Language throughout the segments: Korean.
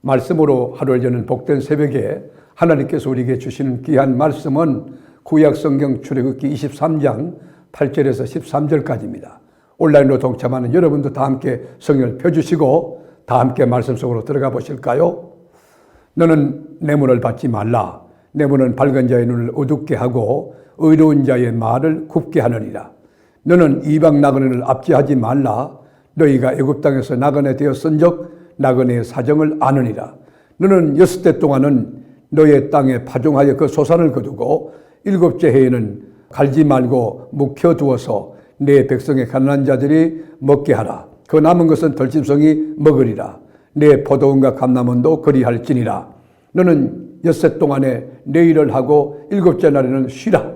말씀으로 하루를 여는 복된 새벽에 하나님께서 우리에게 주시는 귀한 말씀은 구약성경 출애굽기 23장 8절에서 13절까지입니다. 온라인으로 동참하는 여러분도 다 함께 성경을 펴주시고 다 함께 말씀 속으로 들어가 보실까요? 너는 뇌물을 받지 말라. 뇌물은 밝은 자의 눈을 어둡게 하고 의로운 자의 말을 굽게 하느니라. 너는 이방 나그네를 압제하지 말라. 너희가 애굽 땅에서 나그네 되었은즉 나그네의 사정을 아느니라. 너는 6대 동안은 너의 땅에 파종하여 그 소산을 거두고 7째 해에는 갈지 말고 묵혀두어서 내 백성의 가난한 자들이 먹게 하라. 그 남은 것은 덜짐승이 먹으리라. 내 포도원과 감람원도 그리할지니라. 너는 6세 동안에 내 일을 하고 7째 날에는 쉬라.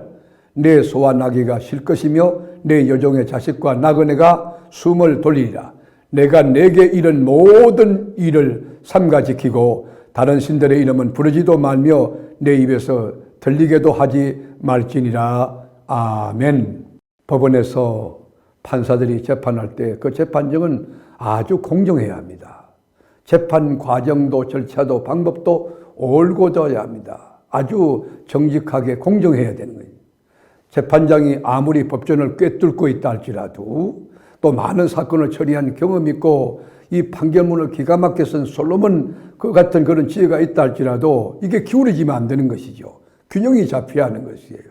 내 소와 나귀가 쉴 것이며 내 여종의 자식과 나그네가 숨을 돌리리라. 내가 내게 이른 모든 일을 삼가 지키고 다른 신들의 이름은 부르지도 말며 내 입에서 들리게도 하지 말지니라. 아멘. 법원에서 판사들이 재판할 때 그 재판정은 아주 공정해야 합니다. 재판 과정도 절차도 방법도 올곧아야 합니다. 아주 정직하게 공정해야 되는 거예요. 재판장이 아무리 법전을 꿰뚫고 있다 할지라도 또 많은 사건을 처리한 경험이 있고 이 판결문을 기가 막히게 쓴 솔로몬 그 같은 그런 지혜가 있다 할지라도 이게 기울어지면 안 되는 것이죠. 균형이 잡혀야 하는 것이에요.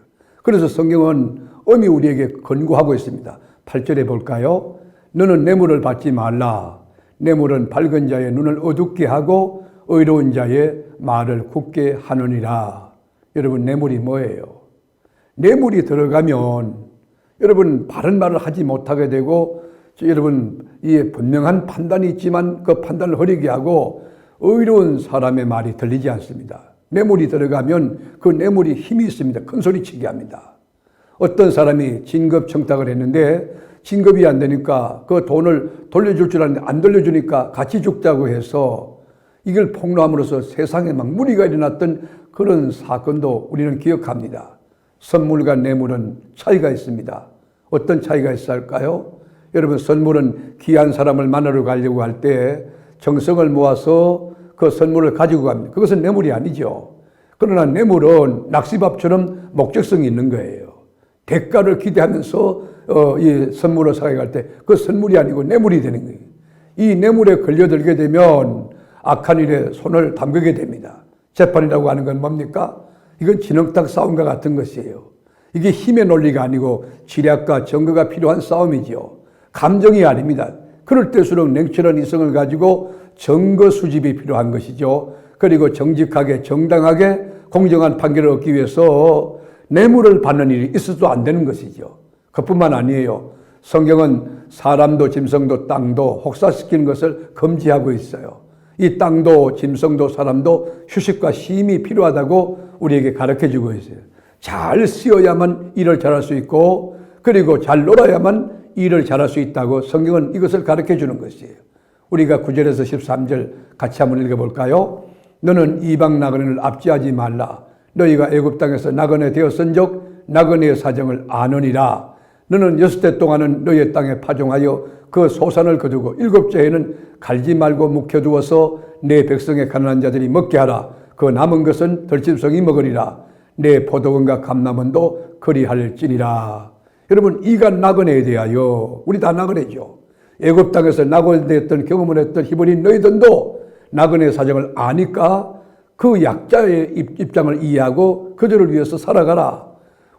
그래서 성경은 엄히 우리에게 권고하고 있습니다. 8절에 볼까요? 너는 뇌물을 받지 말라. 뇌물은 밝은 자의 눈을 어둡게 하고 의로운 자의 말을 굳게 하느니라. 여러분, 뇌물이 뭐예요? 뇌물이 들어가면 여러분 바른 말을 하지 못하게 되고 여러분 이 분명한 판단이 있지만 그 판단을 흐리게 하고 의로운 사람의 말이 들리지 않습니다. 뇌물이 들어가면 그 뇌물이 힘이 있습니다. 큰 소리치게 합니다. 어떤 사람이 진급 청탁을 했는데 진급이 안 되니까 그 돈을 돌려줄 줄 알았는데 안 돌려주니까 같이 죽자고 해서 이걸 폭로함으로써 세상에 막 무리가 일어났던 그런 사건도 우리는 기억합니다. 선물과 뇌물은 차이가 있습니다. 어떤 차이가 있을까요? 여러분, 선물은 귀한 사람을 만나러 가려고 할 때 정성을 모아서 그 선물을 가지고 갑니다. 그것은 뇌물이 아니죠. 그러나 뇌물은 낚시밥처럼 목적성이 있는 거예요. 대가를 기대하면서 이 선물을 사가갈 때 그 선물이 아니고 뇌물이 되는 거예요. 이 뇌물에 걸려들게 되면 악한 일에 손을 담그게 됩니다. 재판이라고 하는 건 뭡니까? 이건 진흙탕 싸움과 같은 것이에요. 이게 힘의 논리가 아니고 지략과 정거가 필요한 싸움이죠. 감정이 아닙니다. 그럴 때일수록 냉철한 이성을 가지고 증거 수집이 필요한 것이죠. 그리고 정직하게 정당하게 공정한 판결을 얻기 위해서 뇌물을 받는 일이 있어도 안 되는 것이죠. 그뿐만 아니에요. 성경은 사람도 짐승도 땅도 혹사시키는 것을 금지하고 있어요. 이 땅도 짐승도 사람도 휴식과 쉼이 필요하다고 우리에게 가르쳐주고 있어요. 잘 쉬어야만 일을 잘할 수 있고 그리고 잘 놀아야만 일을 잘할 수 있다고 성경은 이것을 가르쳐주는 것이에요. 우리가 9절에서 13절 같이 한번 읽어볼까요? 너는 이방 나그네를 압제하지 말라. 너희가 애굽 땅에서 나그네 되었은즉 나그네의 사정을 아느니라. 너는 6대 동안은 너희의 땅에 파종하여 그 소산을 거두고 7째 해에는 갈지 말고 묵혀두어서 내 백성의 가난한 자들이 먹게 하라. 그 남은 것은 덜짐승이 먹으리라. 내 포도원과 감람원도 그리할지니라. 여러분, 이가 나그네에 대하여 우리 다 나그네죠. 애굽 땅에서 나그네 되었던 경험을 했던 히브리인 너희들도 나그네 사정을 아니까 그 약자의 입장을 이해하고 그들을 위해서 살아가라.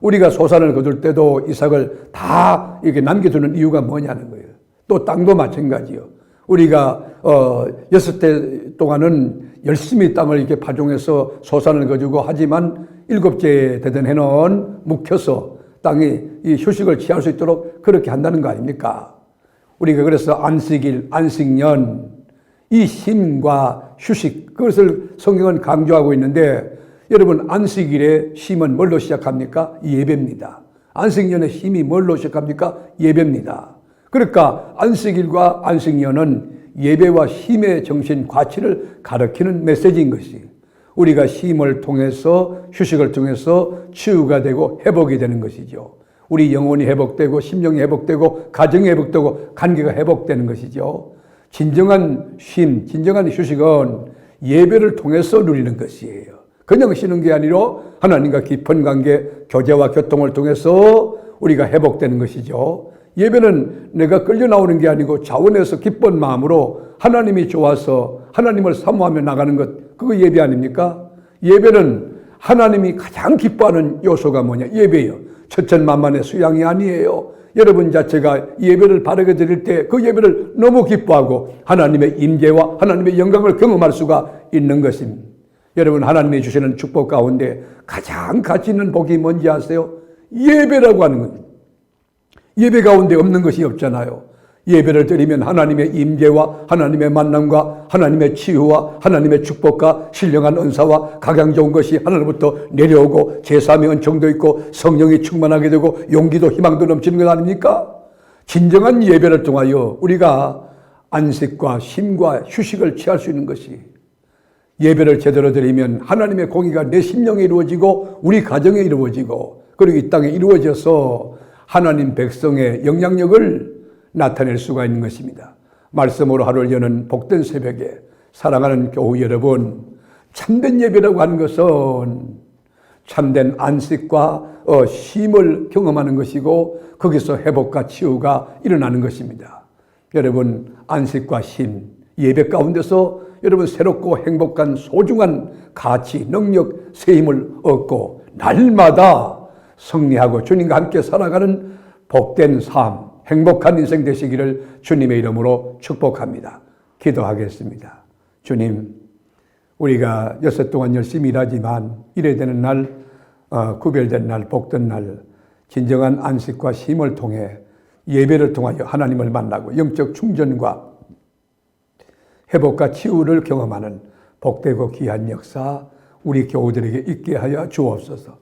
우리가 소산을 거둘 때도 이삭을 다 이렇게 남겨두는 이유가 뭐냐는 거예요. 또 땅도 마찬가지요. 우리가 6대 동안은 열심히 땅을 이렇게 파종해서 소산을 거두고 하지만 7째 되던 해는 묵혀서 땅이 이 휴식을 취할 수 있도록 그렇게 한다는 거 아닙니까? 우리가 그래서 안식일, 안식년, 이 쉼과 휴식, 그것을 성경은 강조하고 있는데 여러분, 안식일의 쉼은 뭘로 시작합니까? 예배입니다. 안식년의 쉼이 뭘로 시작합니까? 예배입니다. 그러니까 안식일과 안식년은 예배와 쉼의 정신 가치를 가르치는 메시지인 것이에요. 우리가 쉼을 통해서 휴식을 통해서 치유가 되고 회복이 되는 것이죠. 우리 영혼이 회복되고 심령이 회복되고 가정이 회복되고 관계가 회복되는 것이죠. 진정한 쉼, 진정한 휴식은 예배를 통해서 누리는 것이에요. 그냥 쉬는 게 아니라 하나님과 깊은 관계, 교제와 교통을 통해서 우리가 회복되는 것이죠. 예배는 내가 끌려 나오는 게 아니고 자원해서 기쁜 마음으로 하나님이 좋아서 하나님을 사모하며 나가는 것, 그거 예배 아닙니까? 예배는 하나님이 가장 기뻐하는 요소가 뭐냐? 예배예요. 천천만만의 수양이 아니에요. 여러분 자체가 예배를 바르게 드릴 때 그 예배를 너무 기뻐하고 하나님의 임재와 하나님의 영광을 경험할 수가 있는 것입니다. 여러분, 하나님이 주시는 축복 가운데 가장 가치 있는 복이 뭔지 아세요? 예배라고 하는 겁니다. 예배 가운데 없는 것이 없잖아요. 예배를 드리면 하나님의 임재와 하나님의 만남과 하나님의 치유와 하나님의 축복과 신령한 은사와 각양 좋은 것이 하늘로부터 내려오고 제사함의 은총도 있고 성령이 충만하게 되고 용기도 희망도 넘치는 것 아닙니까? 진정한 예배를 통하여 우리가 안식과 쉼과 휴식을 취할 수 있는 것이, 예배를 제대로 드리면 하나님의 공의가 내 심령에 이루어지고 우리 가정에 이루어지고 그리고 이 땅에 이루어져서 하나님 백성의 영향력을 나타낼 수가 있는 것입니다. 말씀으로 하루를 여는 복된 새벽에 사랑하는 교우 여러분, 참된 예배라고 하는 것은 참된 안식과 쉼을 경험하는 것이고 거기서 회복과 치유가 일어나는 것입니다. 여러분, 안식과 쉼, 예배 가운데서 여러분 새롭고 행복한 소중한 가치, 능력, 새 힘을 얻고 날마다 승리하고 주님과 함께 살아가는 복된 삶, 행복한 인생 되시기를 주님의 이름으로 축복합니다. 기도하겠습니다. 주님, 우리가 여섯 동안 열심히 일하지만 일해야 되는 날, 구별된 날, 복된 날, 진정한 안식과 쉼을 통해 예배를 통하여 하나님을 만나고 영적 충전과 회복과 치유를 경험하는 복되고 귀한 역사 우리 교우들에게 있게 하여 주옵소서.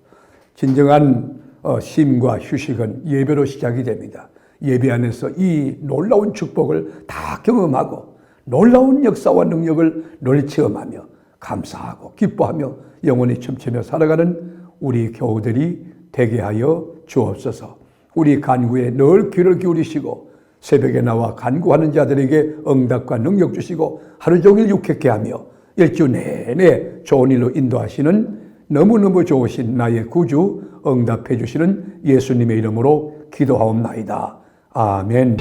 진정한 쉼과 휴식은 예배로 시작이 됩니다. 예배 안에서 이 놀라운 축복을 다 경험하고 놀라운 역사와 능력을 늘 체험하며 감사하고 기뻐하며 영원히 춤추며 살아가는 우리 교우들이 되게 하여 주옵소서. 우리 간구에 늘 귀를 기울이시고 새벽에 나와 간구하는 자들에게 응답과 능력 주시고 하루 종일 유쾌케 하며 일주 내내 좋은 일로 인도하시는 너무너무 좋으신 나의 구주 응답해 주시는 예수님의 이름으로 기도하옵나이다. 아멘.